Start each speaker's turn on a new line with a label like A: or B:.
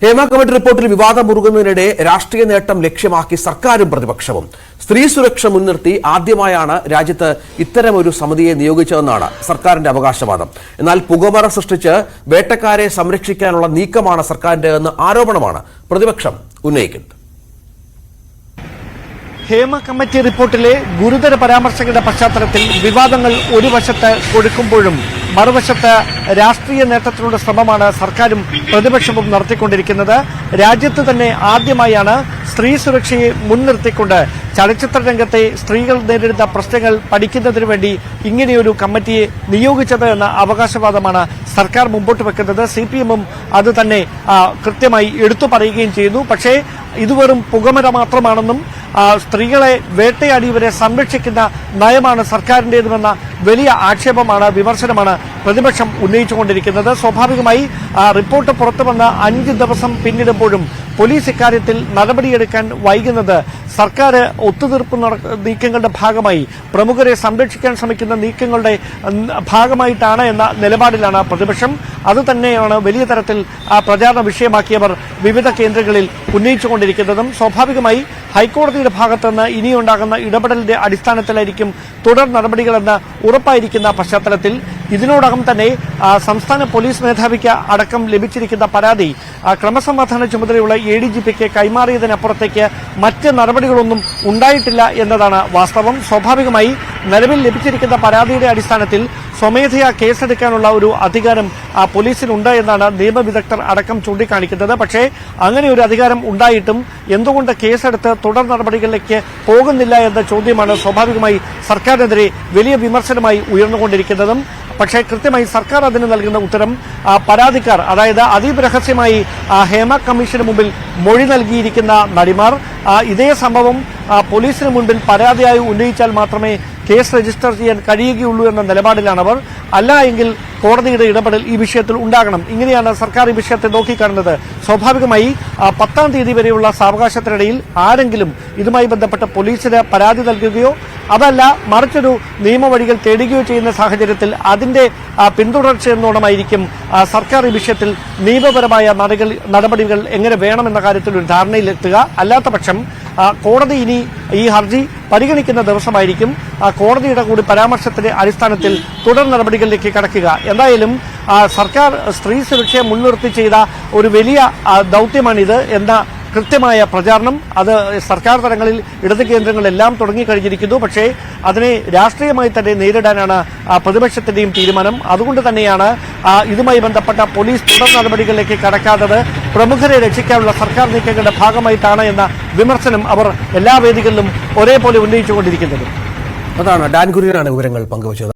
A: Hema committee റിപ്പോർട്ടിൽ വിവാദം മുറുകുന്നതിനിടെ രാഷ്ട്രീയ നേട്ടം ലക്ഷ്യമാക്കി സർക്കാരും പ്രതിപക്ഷവും സ്ത്രീ സുരക്ഷ മുൻനിർത്തി ആദ്യമായാണ് രാജ്യത്ത് ഇത്തരമൊരു സമിതിയെ നിയോഗിച്ചതെന്നാണ് സർക്കാരിന്റെ അവകാശവാദം. എന്നാൽ പുകമറ സൃഷ്ടിച്ച് വേട്ടക്കാരെ സംരക്ഷിക്കാനുള്ള നീക്കമാണ് സർക്കാരിന്റെതെന്ന ആരോപണമാണ് പ്രതിപക്ഷം ഉന്നയിക്കുന്നത്.
B: ഹേമ കമ്മിറ്റി റിപ്പോർട്ടിലെ ഗുരുതര പരാമർശങ്ങളുടെ പശ്ചാത്തലത്തിൽ വിവാദങ്ങൾ ഒരു വശത്ത് കൊഴുക്കുമ്പോഴും മറുവശത്ത് രാഷ്ട്രീയ നേട്ടത്തിനുള്ള ശ്രമമാണ് സർക്കാരും പ്രതിപക്ഷവും നടത്തിക്കൊണ്ടിരിക്കുന്നത്. രാജ്യത്ത് തന്നെ ആദ്യമായാണ് സ്ത്രീ സുരക്ഷയെ മുൻനിർത്തിക്കൊണ്ട് ചലച്ചിത്ര രംഗത്തെ സ്ത്രീകൾ നേരിടുന്ന പ്രശ്നങ്ങൾ പഠിക്കുന്നതിനു വേണ്ടി ഇങ്ങനെയൊരു കമ്മിറ്റിയെ നിയോഗിച്ചത് എന്ന അവകാശവാദമാണ് സർക്കാർ മുമ്പോട്ട് വെക്കുന്നത്. CPM-ഉം അത് തന്നെ കൃത്യമായി എടുത്തു പറയുകയും ചെയ്യുന്നു. പക്ഷേ ഇത് വെറും പുകമര മാത്രമാണെന്നും സ്ത്രീകളെ വേട്ടയാടിയവരെ സംരക്ഷിക്കുന്ന നയമാണ് സർക്കാരിന്റേതുമെന്ന വലിയ ആക്ഷേപമാണ്, വിമർശനമാണ് പ്രതിപക്ഷം ഉന്നയിച്ചുകൊണ്ടിരിക്കുന്നത്. സ്വാഭാവികമായി റിപ്പോർട്ട് പുറത്തുവന്ന് 5 ദിവസം പിന്നിടുമ്പോഴും പോലീസ് ഇക്കാര്യത്തിൽ നടപടിയെടുക്കാൻ വൈകുന്നത് സർക്കാർ ഒത്തുതീർപ്പ് നീക്കങ്ങളുടെ ഭാഗമായി പ്രമുഖരെ സംരക്ഷിക്കാൻ ശ്രമിക്കുന്ന നീക്കങ്ങളുടെ ഭാഗമായിട്ടാണ് എന്ന നിലപാടിലാണ് പ്രതിപക്ഷം. അതുതന്നെയാണ് വലിയ തരത്തിൽ പ്രചാരണ വിഷയമാക്കിയവർ വിവിധ കേന്ദ്രങ്ങളിൽ ഉന്നയിച്ചുകൊണ്ടിരിക്കുന്നതും. സ്വാഭാവികമായി ഹൈക്കോടതിയുടെ ഭാഗത്തുനിന്ന് ഇനിയുണ്ടാകുന്ന ഇടപെടലിന്റെ അടിസ്ഥാനത്തിലായിരിക്കും തുടർ നടപടികളെന്ന് ഉറപ്പായിരിക്കുന്ന പശ്ചാത്തലത്തിൽ ഇതിനോടകം തന്നെ സംസ്ഥാന പോലീസ് മേധാവിക്ക് അടക്കം ലഭിച്ചിരിക്കുന്ന പരാതി ക്രമസമാധാന ചുമതലയുള്ള ADGP-ക്ക് കൈമാറിയതിനപ്പുറത്തേക്ക് മറ്റ് നടപടികളൊന്നും ഉണ്ടായിട്ടില്ല എന്നതാണ് വാസ്തവം. സ്വാഭാവികമായി നിലവിൽ ലഭിച്ചിരിക്കുന്ന പരാതിയുടെ അടിസ്ഥാനത്തിൽ സ്വമേധയാ കേസെടുക്കാനുള്ള ഒരു അധികാരം പോലീസിനുണ്ട് എന്നാണ് നിയമവിദഗ്ധർ അടക്കം ചൂണ്ടിക്കാണിക്കുന്നത്. പക്ഷേ അങ്ങനെ ഒരു അധികാരം ഉണ്ടായിട്ടും എന്തുകൊണ്ട് കേസെടുത്ത് തുടർ നടപടികളിലേക്ക് പോകുന്നില്ല എന്ന ചോദ്യമാണ് സ്വാഭാവികമായി സർക്കാരിനെതിരെ വലിയ വിമർശനമായി ഉയർന്നുകൊണ്ടിരിക്കുന്നതും. പക്ഷേ കൃത്യമായി സർക്കാർ അതിന് നൽകുന്ന ഉത്തരം പരാതിക്കാർ, അതായത് അതീവ രഹസ്യമായി ഹേമ കമ്മീഷന് മുമ്പിൽ മൊഴി നൽകിയിരിക്കുന്ന നടിമാർ ഇതേ സംഭവം പോലീസിന് മുൻപിൽ പരാതിയായി ഉന്നയിച്ചാൽ മാത്രമേ കേസ് രജിസ്റ്റർ ചെയ്യാൻ കഴിയുകയുള്ളൂ എന്ന നിലപാടിലാണവർ. അല്ല എങ്കിൽ കോടതിയുടെ ഇടപെടൽ ഈ വിഷയത്തിൽ ഉണ്ടാകണം. ഇങ്ങനെയാണ് സർക്കാർ ഈ വിഷയത്തെ നോക്കിക്കാണുന്നത്. സ്വാഭാവികമായി 10-ാം തീയതി വരെയുള്ള സാവകാശത്തിനിടയിൽ ആരെങ്കിലും ഇതുമായി ബന്ധപ്പെട്ട് പോലീസിന് പരാതി നൽകുകയോ അതല്ല മറിച്ചൊരു നിയമവഴികൾ തേടുകയോ ചെയ്യുന്ന സാഹചര്യത്തിൽ അതിന്റെ പിന്തുടർച്ചയെന്നോണമായിരിക്കും സർക്കാർ ഈ വിഷയത്തിൽ നിയമപരമായ നടപടികൾ എങ്ങനെ വേണമെന്ന കാര്യത്തിൽ ഒരു ധാരണയിലെത്തുക. അല്ലാത്ത പക്ഷം കോടതി ഇനി ഈ ഹർജി പരിഗണിക്കുന്ന ദിവസമായിരിക്കും കോടതിയുടെ കൂടി പരാമർശത്തിന്റെ അടിസ്ഥാനത്തിൽ തുടർ നടപടികളിലേക്ക് കടക്കുക. എന്തായാലും സർക്കാർ സ്ത്രീ സുരക്ഷയെ മുൻനിർത്തി ചെയ്ത ഒരു വലിയ ദൌത്യമാണിത് എന്ന കൃത്യമായ പ്രചാരണം അത് സർക്കാർ തലങ്ങളിൽ ഇടത് കേന്ദ്രങ്ങളെല്ലാം തുടങ്ങിക്കഴിഞ്ഞിരിക്കുന്നു. പക്ഷേ അതിനെ രാഷ്ട്രീയമായി തന്നെ നേരിടാനാണ് പ്രതിപക്ഷത്തിന്റെയും തീരുമാനം. അതുകൊണ്ട് തന്നെയാണ് ഇതുമായി ബന്ധപ്പെട്ട പോലീസ് തുടർ നടപടികളിലേക്ക് കടക്കാത്തത് പ്രമുഖരെ രക്ഷിക്കാനുള്ള സർക്കാർ നീക്കങ്ങളുടെ ഭാഗമായിട്ടാണ് എന്ന വിമർശനം അവർ എല്ലാ വേദികളിലും ഒരേപോലെ ഉന്നയിച്ചുകൊണ്ടിരിക്കുന്നത്.
A: അതാണ് ഡാൻ കുര്യനാണ് വിവരങ്ങൾ പങ്കുവച്ചത്.